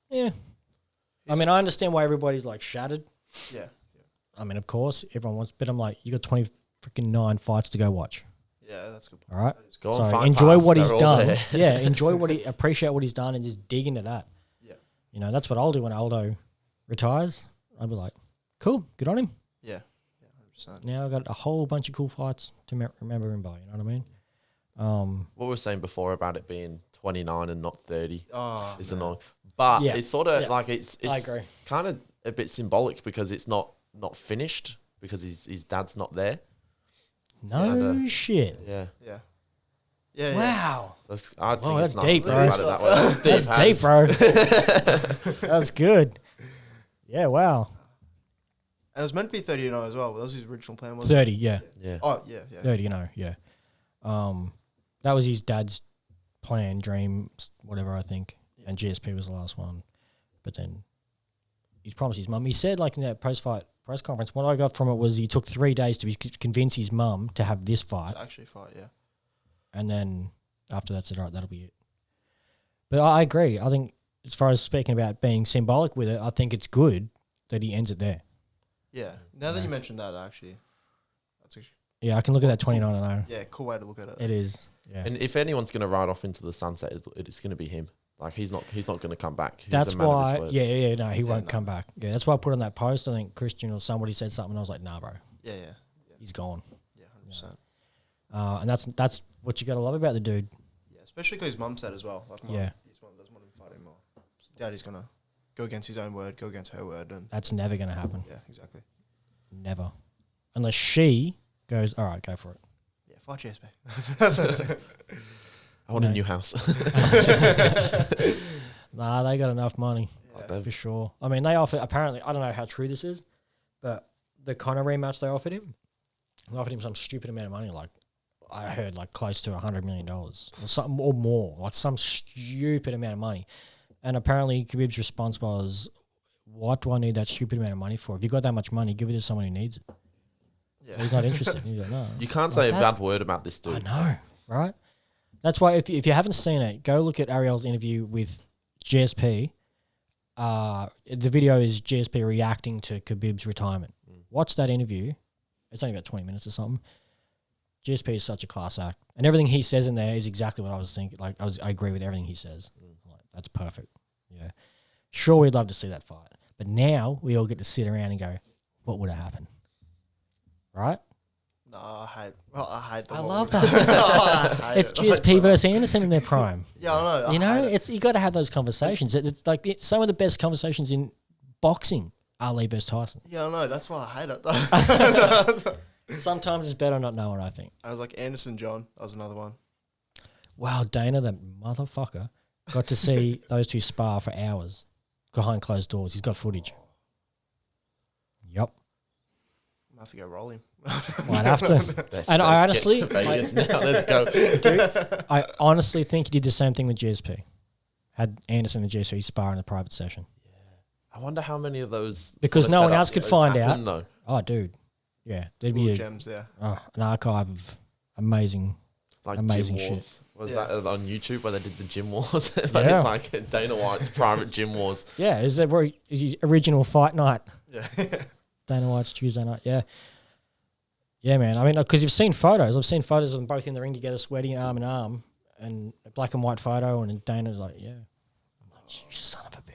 yeah. I mean, I understand why everybody's, like, shattered. Yeah. I mean, of course, everyone wants... But I'm like, you got 29 fights to go watch. Yeah, that's a good. All right? Go on, So fight enjoy pass, what he's they're all done. there. Yeah, appreciate what he's done and just dig into that. Yeah. You know, that's what I'll do when Aldo retires. I'll be like, cool, good on him. Yeah. 100%. Now I've got a whole bunch of cool fights to remember him by, you know what I mean? What we were saying before about it being 29 and not 30 Oh, is man. annoying. But Yeah. it's sort of Yeah. like it's I agree. kind of a bit symbolic because it's not finished because his dad's not there. No shit. Yeah. Yeah. Yeah. Wow. I think Whoa, it's that's nice deep, to bro. think about it that way. That's deep, bro. That's good. Yeah, wow. And it was meant to be 30 as well. That was his original plan, wasn't 30, yeah. Yeah. Oh, yeah. 30, yeah. That was his dad's plan, dream, whatever, I think. And GSP was the last one. But then he's promised his mum. He said, like, in that post-fight press conference, what I got from it was he took 3 days to convince his mum to have this fight. To actually fight, yeah. And then after that, said, all right, that'll be it. But I agree. I think as far as speaking about being symbolic with it, I think it's good that he ends it there. Yeah. Now that you mentioned that, actually, that's actually, Yeah, I can look at that 29-0. yeah, cool way to look at it. It is. Yeah. And if anyone's going to ride off into the sunset, it's going to be him. Like he's not going to come back. He's That's a man of his why, word. no, he won't come back. Yeah, that's why I put on that post. I think Christian or somebody said something. I was like, nah, bro, Yeah. he's gone. Yeah, 100%. And that's what you got to love about the dude. Yeah, especially because his mum said as well. Like, Yeah. his mum doesn't want him to fight anymore. So Daddy's going to go against his own word, go against her word. And That's never going to happen. yeah, exactly. Never. Unless she goes, all right, go for it. Yeah, Fight GSP. I want a new house. Nah, they got enough money Yeah. for sure. I mean, they offered, apparently, I don't know how true this is, but the Conor rematch they offered him some stupid amount of money, like I heard like close to $100 million or something or more, like some stupid amount of money. And apparently Khabib's response was, what do I need that stupid amount of money for? If you got that much money, give it to someone who needs it. Yeah. He's not interested. He's like, no. You can't Like say a that. bad word about this dude. I know, right? That's why if you haven't seen it, go look at Ariel's interview with GSP. The video is GSP reacting to Khabib's retirement. Watch that interview. It's only about 20 minutes or something. GSP is such a class act. And everything he says in there is exactly what I was thinking. Like, I agree with everything he says. Like, that's perfect. Yeah. Sure, we'd love to see that fight. But now we all get to sit around and go, what would have happened? Right? No, I hate the I whole- love that. I hate It's it. GSP versus Anderson in their prime. Yeah, I know. You I know, hate it. it's you got to have those conversations. Some of the best conversations in boxing, Ali versus Tyson. Yeah, I know. That's why I hate it. Sometimes it's better not knowing, I think. I was like Anderson John. That was another one. Wow, Dana, that motherfucker, got to see those two spar for hours behind closed doors. He's got footage. Yep. I have to go roll him. Might have to. And I honestly, Vegas now. Let's go. dude, I honestly think he did the same thing with GSP. Had Anderson and GSP spar in a private session. I wonder how many of those Because sort no of one setups else could those find happen, out. Though. Oh, dude. Yeah, there'd Little be gems there. an archive of amazing. Like Amazing gym shit. wars. Was Yeah. that on YouTube where they did the gym wars? Like, Yeah. It's like Dana White's private gym wars. Yeah, is his original fight night. Yeah. Dana White's Tuesday night. Yeah. Yeah, man. I mean, because you've seen photos. I've seen photos of them both in the ring together, sweating arm in arm, and a black and white photo, and Dana's like, yeah. I'm like, you son of a bitch.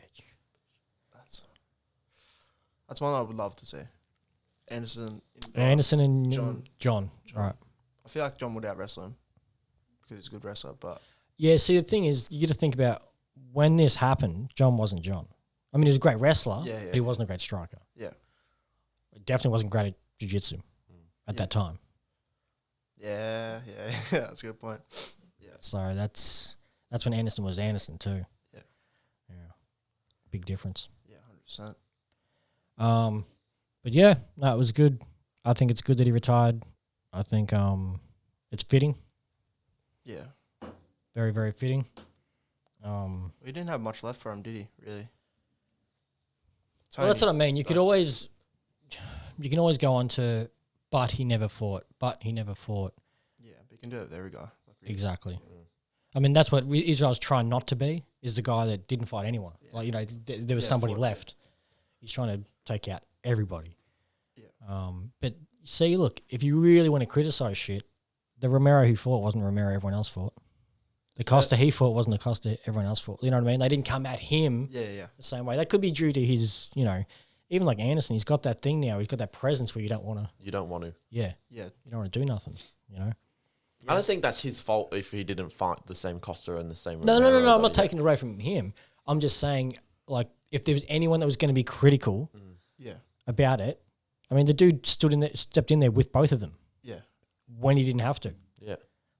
That's one I would love to see. Anderson. Anderson and John. John. Right. I feel like John would out wrestle him because he's a good wrestler, but Yeah, see, the thing is, you got to think about when this happened, John wasn't John. I mean, he was a great wrestler, Yeah, but he wasn't a great striker. yeah. He definitely wasn't great at jiu-jitsu at Yeah. that time. Yeah, that's a good point. Yeah. So that's when Anderson was Anderson too. Yeah. Yeah. Big difference. Yeah, 100%. But yeah, no, it was good. I think it's good that he retired. I think it's fitting. Yeah. Very, very fitting. He didn't have much left for him, did he, really? Well, that's what I mean. You can always go on to, but he never fought. But he never fought. Yeah, but you can do it. There we go. Exactly. I mean, that's what Israel's trying not to be, is the guy that didn't fight anyone. Yeah. Like, you know, there was Yeah, somebody fought, left. He's trying to take out everybody. Yeah. But see, look, if you really want to criticize shit, the Romero who fought wasn't Romero everyone else fought. The Costa he fought wasn't the Costa everyone else fought. You know what I mean? They didn't come at him Yeah. the same way. That could be due to his, you know, even like Anderson, he's got that thing now. He's got that presence where you don't want to. You don't want to. Yeah. Yeah. You don't want to do nothing. You know. I don't think that's his fault if he didn't fight the same Costa and the same. No. Romero, I'm though, not taking it away from him. I'm just saying, like, if there was anyone that was going to be critical Yeah. about it, I mean, the dude stepped in there with both of them Yeah. when he didn't have to. Yeah.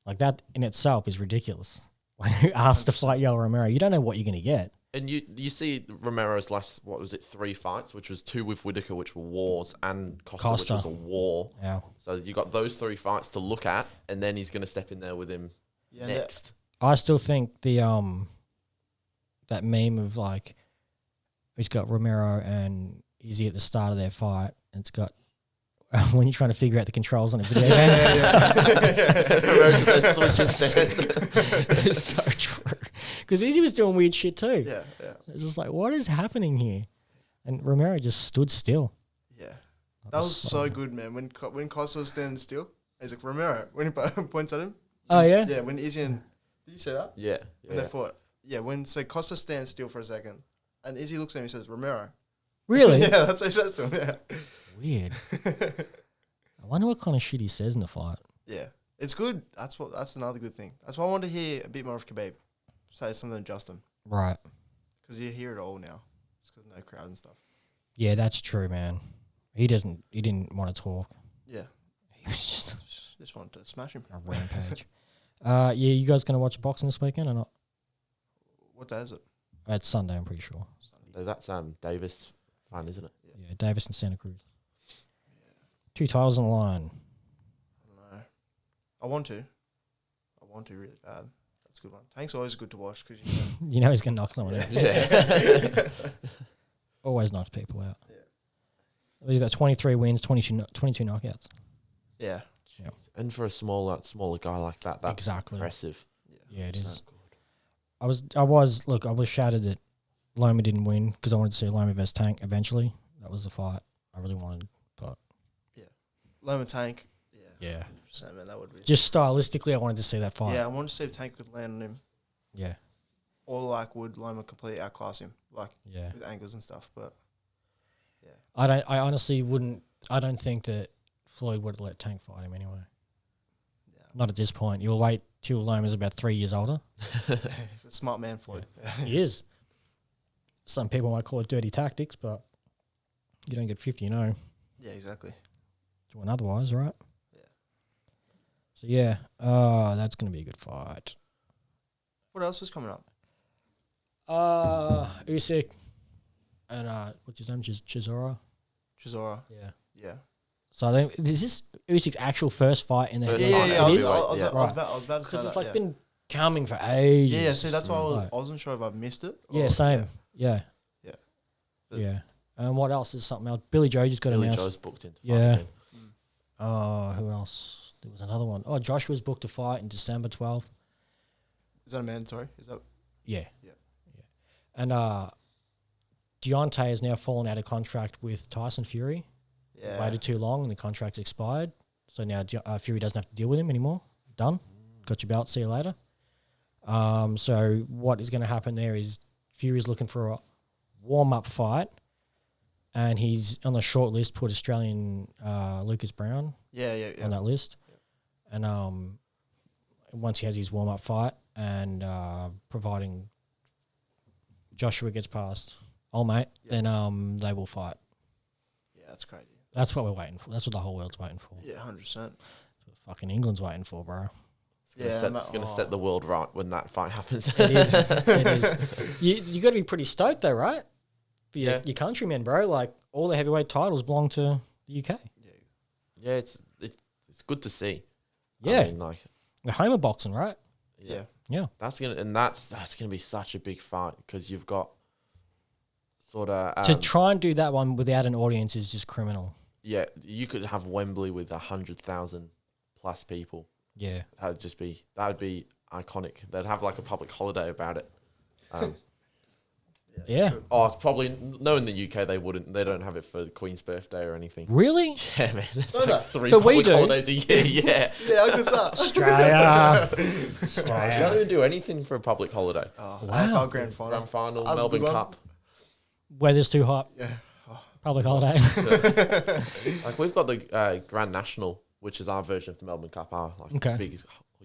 Like, that in itself is ridiculous. When you asked to fight Yoel Romero, you don't know what you're going to get. And you see Romero's last, what was it, 3 fights, which was 2 with Whitaker, which were wars, and Costa, which was a war. Yeah. So you got those 3 fights to look at, and then he's going to step in there with him Yeah. next. I still think the that meme of, like, he's got Romero and Izzy at the start of their fight, and it's got when you're trying to figure out the controls on a video game. Romero's just switching stands. It's so true. Because Izzy was doing weird shit too. Yeah. It's just like, what is happening here? And Romero just stood still. Yeah. That was so good, man. When Costa was standing still, he's like, Romero, when he points at him. Oh, yeah? Yeah, when Izzy and... Did you say that? Yeah. When they fought. Yeah, so Costa stands still for a second, and Izzy looks at him and says, Romero. Really? Yeah, that's what he says to him, yeah. Weird. I wonder what kind of shit he says in the fight. Yeah. It's good. That's another good thing. That's why I want to hear a bit more of Khabib. Say something to Justin. Right. Because you hear it all now. It's because no crowd and stuff. Yeah, that's true, man. He didn't want to talk. Yeah. He was just just want to smash him. A rampage. Yeah, you guys going to watch boxing this weekend or not? What day is it? It's Sunday, I'm pretty sure. That's Davis fine, isn't it? Yeah, Davis and Santa Cruz. 2 titles on the line. I don't know. I want to really bad. That's a good one. Tank's always good to watch because You know he's going to knock someone out. Yeah. Always knocks people out. Yeah. He's got 23 wins, 22 knockouts. Yeah. Yeah. And for a smaller guy like that, that's Exactly. impressive. Yeah, it So is. good. I was shattered that Loma didn't win because I wanted to see Loma vs Tank eventually. That was the fight I really wanted, but Loma Tank. yeah. 100%, man, that would be. Just stylistically, I wanted to see that fight. Yeah, I wanted to see if Tank could land on him, Yeah. or like would Loma completely outclass him, like Yeah. with angles and stuff. But I honestly wouldn't. I don't think that Floyd would let Tank fight him anyway. yeah, Not at this point. You'll wait till Loma's about 3 years older. he's a smart man, Floyd. He is. Some people might call it dirty tactics, but you don't get 50, Yeah, exactly. doing otherwise, right? Yeah. So yeah, that's gonna be a good fight. What else is coming up? Usyk and what's his name? Chisora. Chisora. Yeah. Yeah. So I think this is Usyk's actual first fight in the First Yeah, fight yeah, in It the is? I heavyweight, was yeah. about to say Because it's that. like Yeah. been coming for ages. Yeah, see, that's why Like, I wasn't sure if I missed it. yeah, or- same. Yeah. Yeah. Yeah. And what else is something else? Billy Joe just got Billy announced. Joe's booked into Yeah. fight again. Who else? There was another one. Oh, Joshua's booked a fight in December 12th. Is that a mandatory? Is that? Yeah. Yeah. And Deontay has now fallen out of contract with Tyson Fury. Yeah. Waited too long and the contract's expired. So now Fury doesn't have to deal with him anymore. Done. Got your belt. See you later. So what is going to happen there is Fury's looking for a warm-up fight, and he's on the short list, put Australian Lucas Brown Yeah. on that list. And once he has his warm-up fight and providing Joshua gets past old mate, Yeah. then they will fight. Yeah, that's crazy. That's what we're waiting for. That's what the whole world's waiting for. Yeah, 100%. That's what fucking England's waiting for, bro. It's going to set the world right when that fight happens. It is. It is. You got to be pretty stoked though, right? For your countrymen, bro. Like all the heavyweight titles belong to the UK. Yeah, it's good to see. Yeah. I mean, like, The home of boxing, right? Yeah. Yeah. that's gonna be such a big fight because you've got sort of To try and do that one without an audience is just criminal. yeah, you could have Wembley with 100,000 plus people. Yeah. That would be iconic. They'd have like a public holiday about it. Yeah. Oh, it's probably no in the UK they wouldn't. They don't have it for the Queen's birthday or anything. Really? Yeah, man. There's No, no. like 3 But we public do. holidays a year. Yeah. Yeah, I could say. Australia. You don't even do anything for a public holiday. Oh, Wow. AFL Grand Final. Grand final, That was a Melbourne good one. Cup. Weather's too hot. Yeah. Public holiday. Like we've got the Grand National, which is our version of the Melbourne Cup, our like Okay. big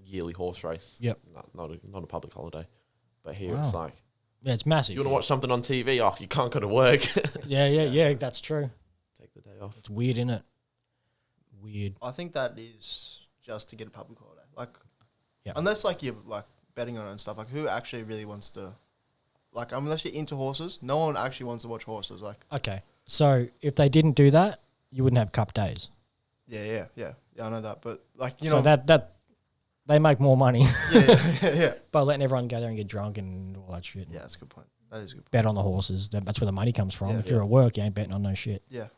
yearly horse race. Yep. Not a public holiday, but here Wow. it's like Yeah, it's massive. you want to watch something on TV. Oh, you can't go to work. Yeah, that's true. Take the day off. It's weird, isn't it? Weird. I think that is just to get a public holiday. Like, Yeah. unless like you're like betting on it and stuff. Like, who actually really wants to? Like, unless you're into horses, no one actually wants to watch horses. Like, Okay. So if they didn't do that, you wouldn't have cup days. yeah, I know that. But like, you So know, that they make more money yeah. by letting everyone go there and get drunk and all that shit. Yeah, that's a good point. That is a good point. Bet on the horses. That's where the money comes from. Yeah. If you're at work, you ain't betting on no shit. Yeah.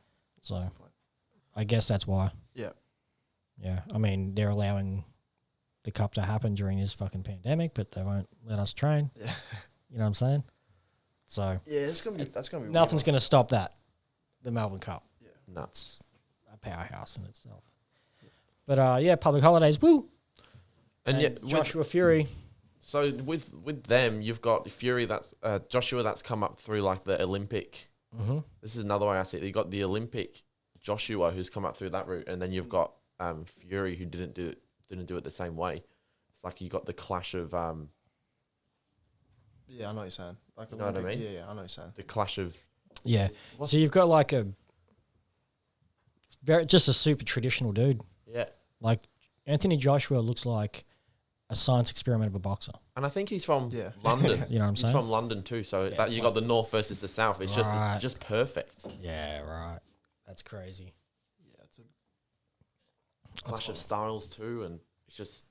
So Good point. I guess that's why. Yeah. Yeah. I mean, they're allowing the cup to happen during this fucking pandemic, but they won't let us train. Yeah. You know what I'm saying? So Yeah, that's gonna be nothing's going to stop that. The Melbourne Cup. Nuts. A powerhouse in itself. But yeah, public holidays. Woo. And yet, Joshua Fury. so with them, you've got Fury that's Joshua that's come up through like the Olympic. Mm-hmm. This is another way I see it. You got the Olympic Joshua who's come up through that route, and then you've got Fury who didn't do it the same way. It's like you got the clash of Yeah, I know what you're saying. Like, You know what I Olympic- mean? Yeah, I know what you're saying. the clash of Yeah. What's- So you've got like just a super traditional dude. yeah. Like Anthony Joshua looks like a science experiment of a boxer. And I think he's from Yeah. London. You know what I'm He's saying? from London too, so Yeah, that it's you like- got the north versus the south. It's Right. just perfect. Yeah, right. That's crazy. Yeah, it's a Clash of styles too, and it's just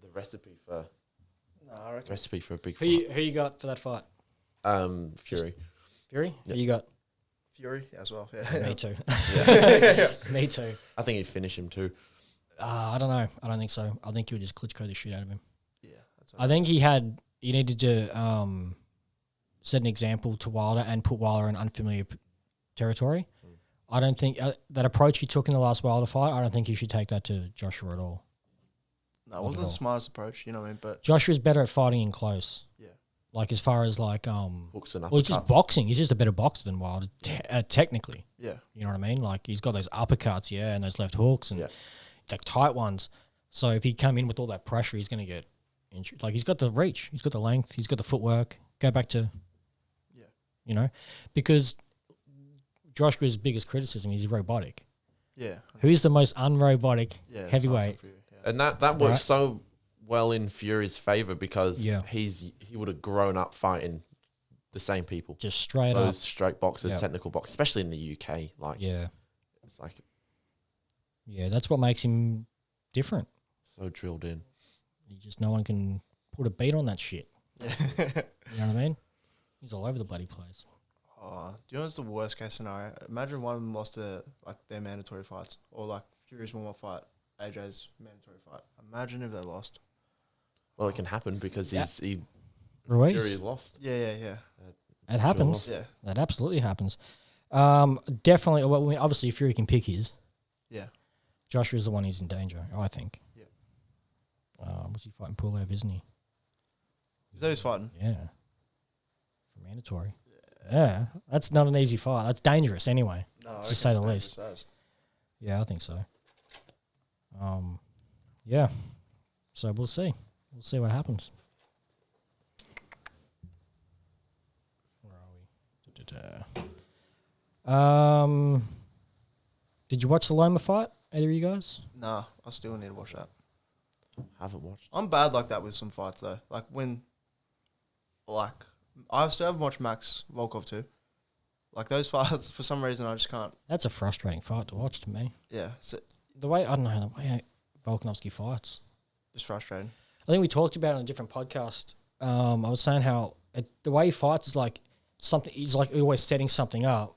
the recipe for a big fight. Who you got for that fight? Fury. Fury? Yep. Who you got? Fury as well. Yeah. Me too. Yeah. Me too. I think he'd finish him too. I don't know. I don't think so. I think he'll just Klitschko the shit out of him. Yeah. That's I think he needed to set an example to Wilder and put Wilder in unfamiliar territory. I don't think that approach he took in the last Wilder fight, I don't think he should take that to Joshua at all. No, it wasn't the smartest approach, you know what I mean? But Joshua's better at fighting in close. yeah. Like as far as like Hooks and well, it's just uppercuts. boxing. He's just a better boxer than Wilder, technically. Yeah. You know what I mean? Like he's got those uppercuts, yeah, and those left hooks and Yeah. like tight ones. So if he come in with all that pressure, he's going to get injured. Like he's got the reach, he's got the length, he's got the footwork. Go back to, Yeah. you know, because Joshua's biggest criticism is he's robotic. Yeah. Who is the most unrobotic Yeah. it's heavyweight? awesome for you, yeah. And that works Right. so well in Fury's favor because Yeah. he would have grown up fighting the same people. Just straight Those up. straight boxers, Yeah. technical boxers, especially in the UK. Like Yeah. it's like Yeah. That's what makes him different. so drilled in. No one can put a beat on that shit. Yeah. You know what I mean? He's all over the bloody place. Oh, do you know what's the worst case scenario? Imagine one of them lost their mandatory fights, or like Fury's one more fight, AJ's mandatory fight. Imagine if they lost. Well, it can happen because Yeah. Fury Ruiz. lost. Yeah. It happens. Sure. Yeah. That absolutely happens. Definitely. Well, I mean, obviously, Fury can pick his. Yeah. Joshua's the one who's in danger, I think. Yeah. What's he fighting? Pulev, isn't he? Is that who's fighting? Yeah. For mandatory. Yeah. That's not an easy fight. That's dangerous anyway. No, To say the least. Yeah, I think so. Yeah. So we'll see. We'll see what happens. Where are we? Did you watch the Loma fight? Either of you guys? Nah, I still need to watch that. Haven't watched. I'm bad like that with some fights though. I still haven't watched Max Volkov too. Like those fights, for some reason, I just can't. That's a frustrating fight to watch to me. Yeah, so, The way Volkanovski fights. just frustrating. I think we talked about it on a different podcast. I was saying how the way he fights is like something. He's like always setting something up,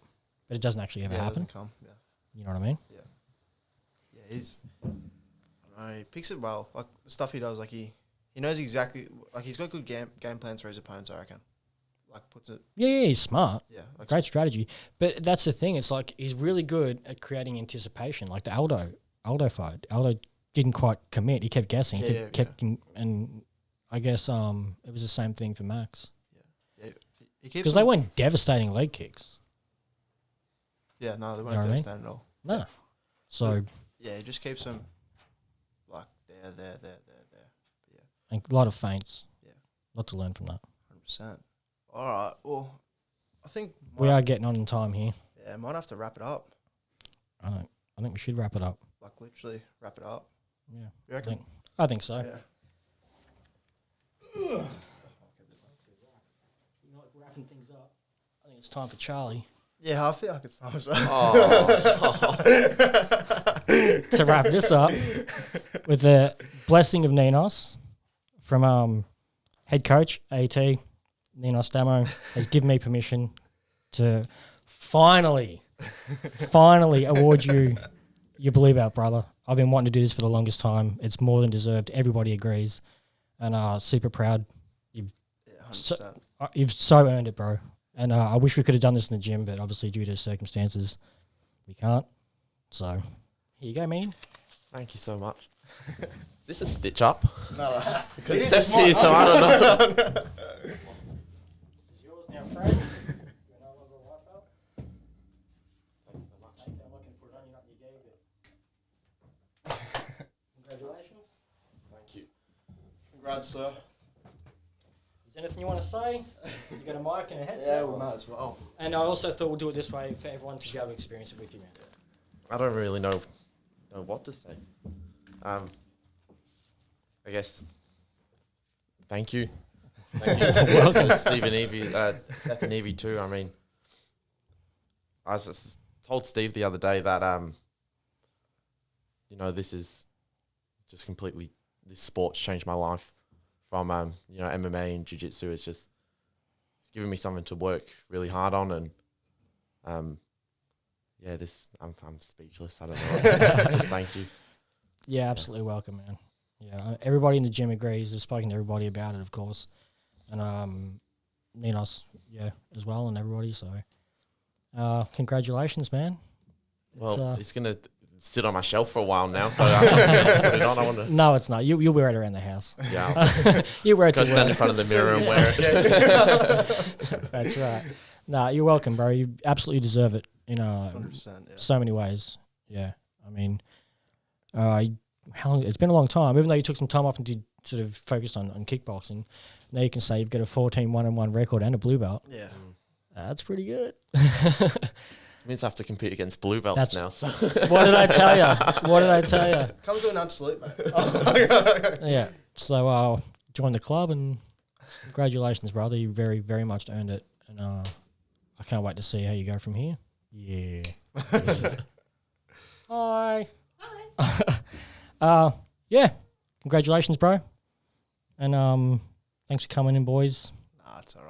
but it doesn't actually ever Yeah, it happen. doesn't come. Yeah, You know what I mean? yeah, he's. I don't know, he picks it well. Like the stuff he does, like he knows exactly. Like he's got good game plans for his opponents. I reckon. Like puts it. Yeah, he's smart. Yeah, like Great strategy. But that's the thing. It's like he's really good at creating anticipation. Like the Aldo fight. Aldo didn't quite commit. He kept guessing. He Yeah, kept and I guess it was the same thing for Max. Yeah, he keeps. Because they weren't devastating leg kicks. Yeah, no, they know weren't what I mean? devastating at all. No. So Yeah, he just keeps them like there. and a lot of feints. Yeah. A lot to learn from that. 100%. All right. Well, I think We are getting on in time here. Yeah, might have to wrap it up. I think we should wrap it up. Like literally wrap it up. Yeah. You reckon? I think so. Yeah. You know, wrapping things up. I think it's time for Charlie Yeah, I feel like it's time as well. Oh. to wrap this up with the blessing of Ninos from head coach AT Ninos Damo has given me permission to finally award you your Blue Belt, brother. I've been wanting to do this for the longest time. It's more than deserved. Everybody agrees, and super proud. Yeah, 100%. You've so earned it, bro. And I wish we could have done this in the gym, but obviously due to circumstances, we can't. So here you go, man. Thank you so much. Is this a stitch up? No, Because Steph's here, so I don't know. This is yours now, Frank. You're no longer a white belt. Thanks so much. I'm not going to put it on you, not your gay, but congratulations. Thank you. Congrats, sir. Is there anything you want to say? You got a mic and a headset? Yeah, we might as well. And I also thought we'll do it this way for everyone to be able to experience it with you, man. I don't really know what to say. I guess, thank you. Welcome, Steve and Evie, Seth and Evie too. I mean, I was told Steve the other day that you know, this is just completely, this sport's changed my life from you know, MMA and jiu-jitsu. It's given me something to work really hard on, and yeah, I'm speechless. I don't know. Just thank you. Yeah, absolutely welcome, man. Yeah, everybody in the gym agrees. I've spoken to everybody about it, of course, and Ninos, yeah, as well, and everybody. So, congratulations, man. Well, it's gonna sit on my shelf for a while now, so I'm not gonna put it on. I want to. No, it's not. You'll wear it around the house. Yeah, you wear it go to stand in work. front of the mirror and wear it. That's right. No, you're welcome, bro. You absolutely deserve it. 100%. Yeah. So many ways. Yeah, I mean, how long? It's been a long time. Even though you took some time off and did sort of focused on kickboxing, now you can say you've got a 14-1-1 record and a blue belt. Yeah. That's pretty good. It means I have to compete against blue belts now. So. What did I tell you? What did I tell you? Come to an absolute, mate. Yeah. So join the club, and congratulations, brother. You very, very much earned it. And I can't wait to see how you go from here. Yeah. Hi. Hi. Yeah. Congratulations, bro. And thanks for coming in, boys. Nah, it's all right.